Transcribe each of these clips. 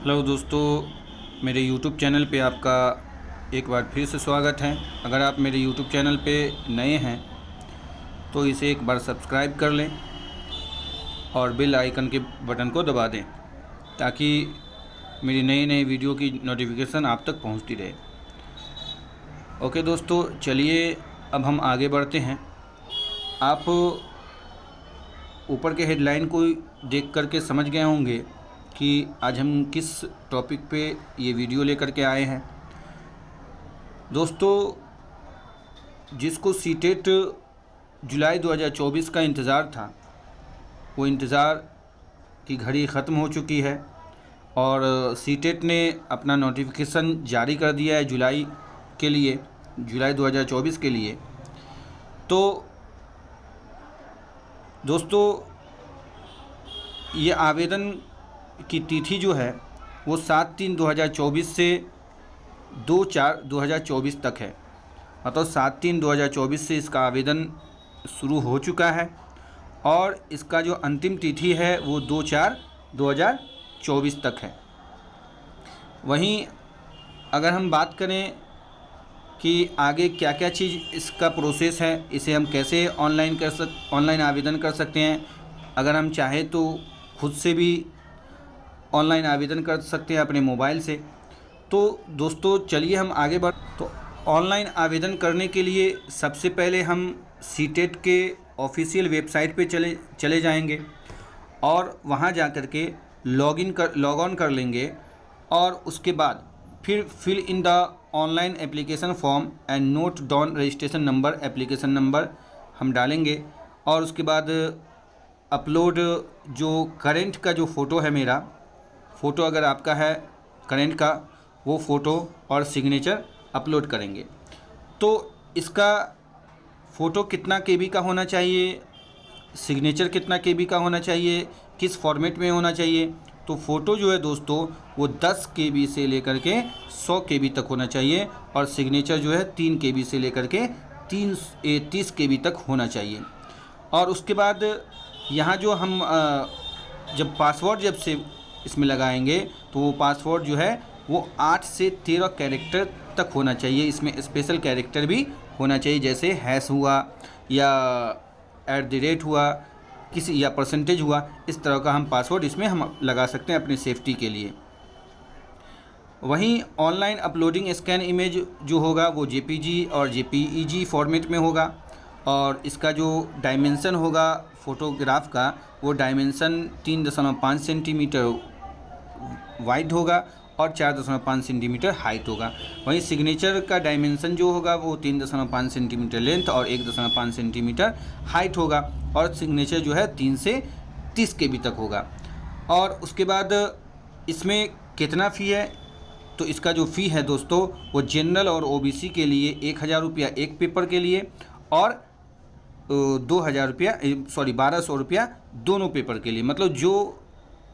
Hello दोस्तों, मेरे YouTube channel पे आपका एक बार फिर से स्वागत है। अगर आप मेरे YouTube चैनल पे नए हैं तो इसे एक बार सब्सक्राइब कर लें और बेल आइकन के बटन को दबा दें ताकि मेरी नई नई वीडियो की नोटिफिकेशन आप तक पहुंचती रहे। ओके दोस्तों, चलिए अब हम आगे बढ़ते हैं। आप ऊपर के हेडलाइन को देख करके समझ गए होंगे कि आज हम किस टॉपिक पे ये वीडियो लेकर के आए हैं। दोस्तों, जिसको सीटेट जुलाई 2024 का इंतज़ार था, वो इंतज़ार की घड़ी ख़त्म हो चुकी है और सीटेट ने अपना नोटिफिकेशन जारी कर दिया है जुलाई 2024 के लिए। तो दोस्तों, ये आवेदन की तिथि जो है वो 7/3/2024 से 2/4/2024 तक है। मतलब 7/3/2024 से इसका आवेदन शुरू हो चुका है और इसका जो अंतिम तिथि है वो 2/4/2024 तक है। वहीं अगर हम बात करें कि आगे क्या क्या चीज़ इसका प्रोसेस है, इसे हम कैसे ऑनलाइन आवेदन कर सकते हैं। अगर हम चाहें तो खुद से भी ऑनलाइन आवेदन कर सकते हैं अपने मोबाइल से। तो दोस्तों चलिए हम आगे तो ऑनलाइन आवेदन करने के लिए सबसे पहले हम सीटेट के ऑफिशियल वेबसाइट पे चले जाएंगे और वहां जा कर के लॉग ऑन कर लेंगे और उसके बाद फिर fill in the online application form and note down registration number, application number हम डालेंगे और उसके बाद अपलोड जो करेंट का जो फ़ोटो है, मेरा फ़ोटो अगर आपका है करेंट का, वो फ़ोटो और सिग्नेचर अपलोड करेंगे। तो इसका फ़ोटो कितना केबी का होना चाहिए, सिग्नेचर कितना केबी का होना चाहिए, किस फॉर्मेट में होना चाहिए। तो फ़ोटो जो है दोस्तों वो 10 केबी से लेकर के 100 केबी तक होना चाहिए और सिग्नेचर जो है 3 केबी से लेकर के 30 केबी तक होना चाहिए। और उसके बाद यहाँ जो हम जब पासवर्ड से इसमें लगाएंगे तो वो पासवर्ड जो है वो 8 से 13 कैरेक्टर तक होना चाहिए। इसमें स्पेशल कैरेक्टर भी होना चाहिए, जैसे हैश हुआ या @ हुआ या परसेंटेज हुआ। इस तरह का हम पासवर्ड इसमें हम लगा सकते हैं अपने सेफ्टी के लिए। वहीं ऑनलाइन अपलोडिंग स्कैन इमेज जो होगा वो JPG और JPEG फॉर्मेट में होगा और इसका जो डायमेंशन होगा फ़ोटोग्राफ का, वो डायमेंशन 3.5 सेंटीमीटर वाइड होगा और 4.5 सेंटीमीटर हाइट होगा। वहीं सिग्नेचर का डायमेंशन जो होगा वो 3.5 सेंटीमीटर लेंथ और 1.5 सेंटीमीटर हाइट होगा और सिग्नेचर जो है 3 से 30 केबी तक होगा। और उसके बाद इसमें कितना फ़ी है, तो इसका जो फ़ी है दोस्तों वो जनरल और OBC के लिए 1000 रुपया एक पेपर के लिए और 1200 रुपया दोनों पेपर के लिए। मतलब जो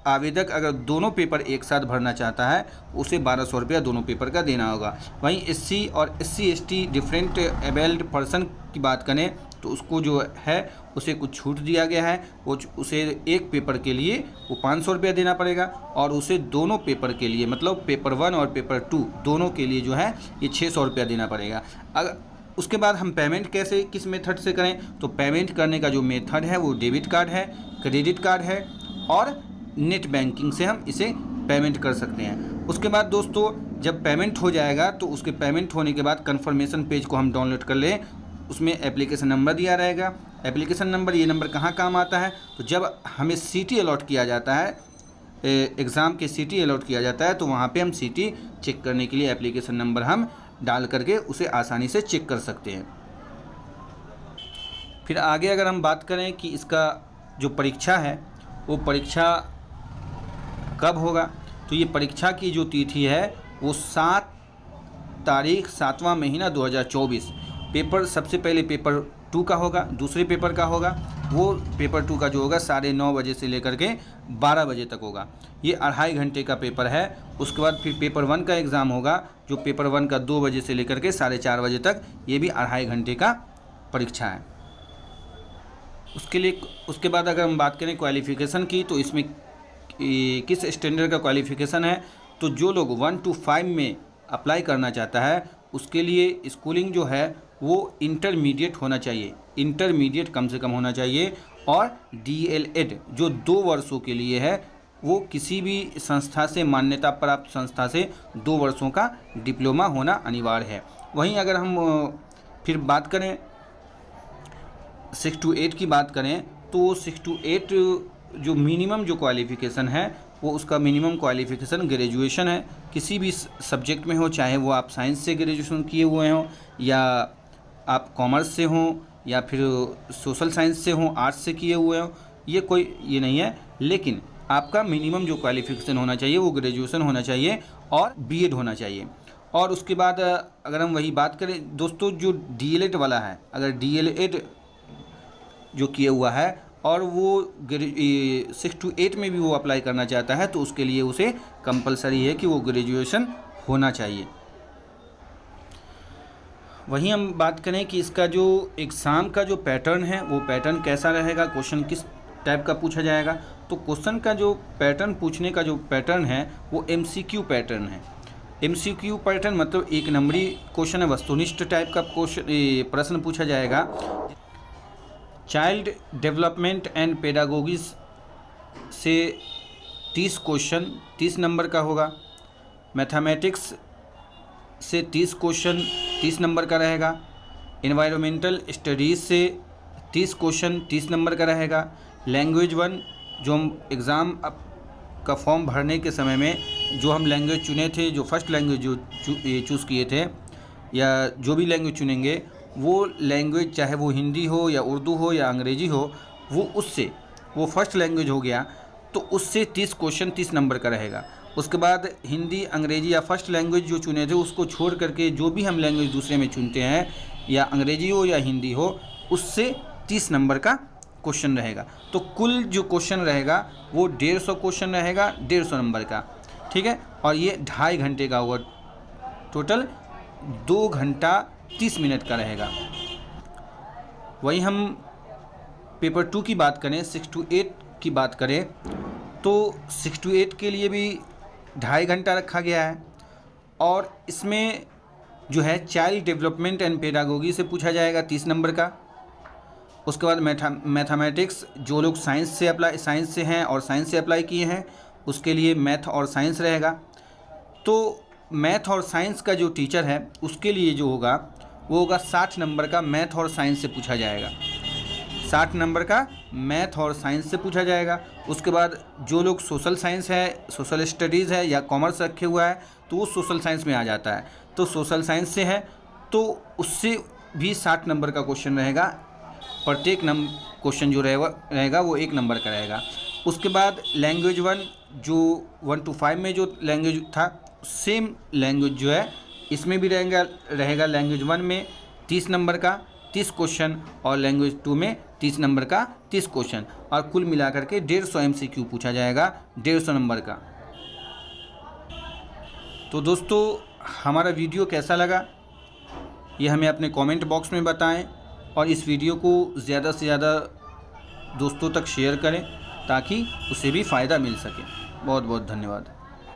आवेदक अगर दोनों पेपर एक साथ भरना चाहता है उसे 1200 रुपया दोनों पेपर का देना होगा। वहीं SC और SC/ST डिफरेंट एबल्ड पर्सन की बात करें तो उसको जो है उसे कुछ छूट दिया गया है। वो उसे एक पेपर के लिए वो 500 रुपया देना पड़ेगा और उसे दोनों पेपर के लिए, मतलब पेपर 1 और पेपर 2 दोनों के लिए जो है ये 600 रुपया देना पड़ेगा। अगर उसके बाद हम पेमेंट किस मेथड से करें, तो पेमेंट करने का जो मेथड है वो डेबिट कार्ड है, क्रेडिट कार्ड है और नेट बैंकिंग से हम इसे पेमेंट कर सकते हैं। उसके बाद दोस्तों जब पेमेंट हो जाएगा तो उसके पेमेंट होने के बाद कन्फर्मेशन पेज को हम डाउनलोड कर लें। उसमें एप्लीकेशन नंबर दिया रहेगा। एप्लीकेशन नंबर, ये नंबर कहाँ काम आता है, तो जब हमें सीटी अलॉट किया जाता है, एग्ज़ाम के सीटी अलॉट किया जाता है तो वहाँ पे हम सीटी चेक करने के लिए एप्लीकेशन नंबर हम डाल करके उसे आसानी से चेक कर सकते हैं। फिर आगे अगर हम बात करें कि इसका जो परीक्षा है वो परीक्षा कब होगा, तो ये परीक्षा की जो तिथि है वो 7वां महीना 2024। पेपर सबसे पहले पेपर 2 का होगा, दूसरे पेपर का होगा वो पेपर 2 का जो होगा 9:30 बजे से लेकर के 12 बजे तक होगा। ये 2.5 घंटे का पेपर है। उसके बाद फिर पेपर 1 का एग्ज़ाम होगा जो पेपर 1 का 2 बजे से लेकर के 4:30 बजे तक, ये भी 2.5 घंटे का परीक्षा है। उसके बाद अगर हम बात करें क्वालिफ़िकेशन की, तो इसमें किस स्टैंडर्ड का क्वालिफ़िकेशन है, तो जो लोग 1 to 5 में अप्लाई करना चाहता है उसके लिए स्कूलिंग जो है वो इंटरमीडिएट होना चाहिए, इंटरमीडिएट कम से कम होना चाहिए। और DLED जो 2 वर्षों के लिए है, वो किसी भी संस्था से, मान्यता प्राप्त संस्था से 2 वर्षों का डिप्लोमा होना अनिवार्य है। वहीं अगर हम फिर बात करें 6 to 8 की बात करें, तो 6 to 8 जो मिनिमम जो क्वालिफ़िकेशन है वो उसका मिनिमम क्वालिफ़िकेशन ग्रेजुएशन है, किसी भी सब्जेक्ट में हो, चाहे वो आप साइंस से ग्रेजुएशन किए हुए हों या आप कॉमर्स से हों या फिर सोशल साइंस से हों, आर्ट्स से किए हुए हों, ये नहीं है, लेकिन आपका मिनिमम जो क्वालिफ़िकेशन होना चाहिए वो ग्रेजुएशन होना चाहिए और BEd होना चाहिए। और उसके बाद अगर हम वही बात करें दोस्तों, जो DLED वाला है, अगर DLED जो किया हुआ है और वो 6 to 8 में भी वो अप्लाई करना चाहता है, तो उसके लिए उसे कंपलसरी है कि वो ग्रेजुएशन होना चाहिए। वहीं हम बात करें कि इसका जो एग्ज़ाम का जो पैटर्न है वो पैटर्न कैसा रहेगा, क्वेश्चन किस टाइप का पूछा जाएगा, तो क्वेश्चन का जो पैटर्न, पूछने का जो पैटर्न है वो MCQ पैटर्न है। MCQ पैटर्न मतलब 1 नंबरी क्वेश्चन है, वस्तुनिष्ठ टाइप का प्रश्न पूछा जाएगा। चाइल्ड डेवलपमेंट एंड पेडागोगी से 30 क्वेश्चन 30 नंबर का होगा। मैथमेटिक्स से 30 क्वेश्चन 30 नंबर का रहेगा। एनवायरमेंटल स्टडीज़ से 30 क्वेश्चन 30 नंबर का रहेगा। लैंग्वेज 1 जो हम एग्ज़ाम का फॉर्म भरने के समय में जो हम लैंग्वेज चुने थे, जो फर्स्ट लैंग्वेज जो चूज़ किए थे या जो भी लैंग्वेज चुनेंगे, वो लैंग्वेज चाहे वो हिंदी हो या उर्दू हो या अंग्रेज़ी हो, वो फर्स्ट लैंग्वेज हो गया तो उससे 30 क्वेश्चन 30 नंबर का रहेगा। उसके बाद हिंदी, अंग्रेज़ी या फर्स्ट लैंग्वेज जो चुने थे उसको छोड़ करके जो भी हम लैंग्वेज दूसरे में चुनते हैं, या अंग्रेज़ी हो या हिंदी हो, उससे 30 नंबर का क्वेश्चन रहेगा। तो कुल जो क्वेश्चन रहेगा वो 150 क्वेश्चन रहेगा, 150 नंबर का, ठीक है। और ये 2.5 घंटे का होगा, टोटल 2 घंटा 30 मिनट का रहेगा। वहीं हम पेपर 2 की बात करें, 6 to 8 की बात करें, तो 6 to 8 के लिए भी 2.5 घंटा रखा गया है। और इसमें जो है चाइल्ड डेवलपमेंट एंड पेडागोगी से पूछा जाएगा 30 नंबर का। उसके बाद मैथमेटिक्स, जो लोग साइंस से हैं और साइंस से अप्लाई किए हैं उसके लिए मैथ और साइंस रहेगा। तो मैथ और साइंस का जो टीचर है उसके लिए जो होगा वो होगा 60 नंबर का मैथ और साइंस से पूछा जाएगा, 60 नंबर का मैथ और साइंस से पूछा जाएगा। उसके बाद जो लोग सोशल साइंस है, सोशल स्टडीज़ है या कॉमर्स रखे हुआ है तो वो सोशल साइंस में आ जाता है, तो सोशल साइंस से है तो उससे भी 60 नंबर का क्वेश्चन रहेगा। प्रत्येक क्वेश्चन जो रहेगा वो 1 नंबर का रहेगा। उसके बाद लैंग्वेज 1 जो 1 to 5 में जो लैंग्वेज था, सेम लैंग्वेज जो है इसमें भी रहेगा। लैंग्वेज 1 में 30 नंबर का 30 क्वेश्चन और लैंग्वेज 2 में 30 नंबर का 30 क्वेश्चन, और कुल मिलाकर के 150 MCQ पूछा जाएगा, 150 नंबर का। तो दोस्तों हमारा वीडियो कैसा लगा ये हमें अपने कमेंट बॉक्स में बताएं, और इस वीडियो को ज़्यादा से ज़्यादा दोस्तों तक शेयर करें ताकि उसे भी फ़ायदा मिल सके। बहुत बहुत धन्यवाद।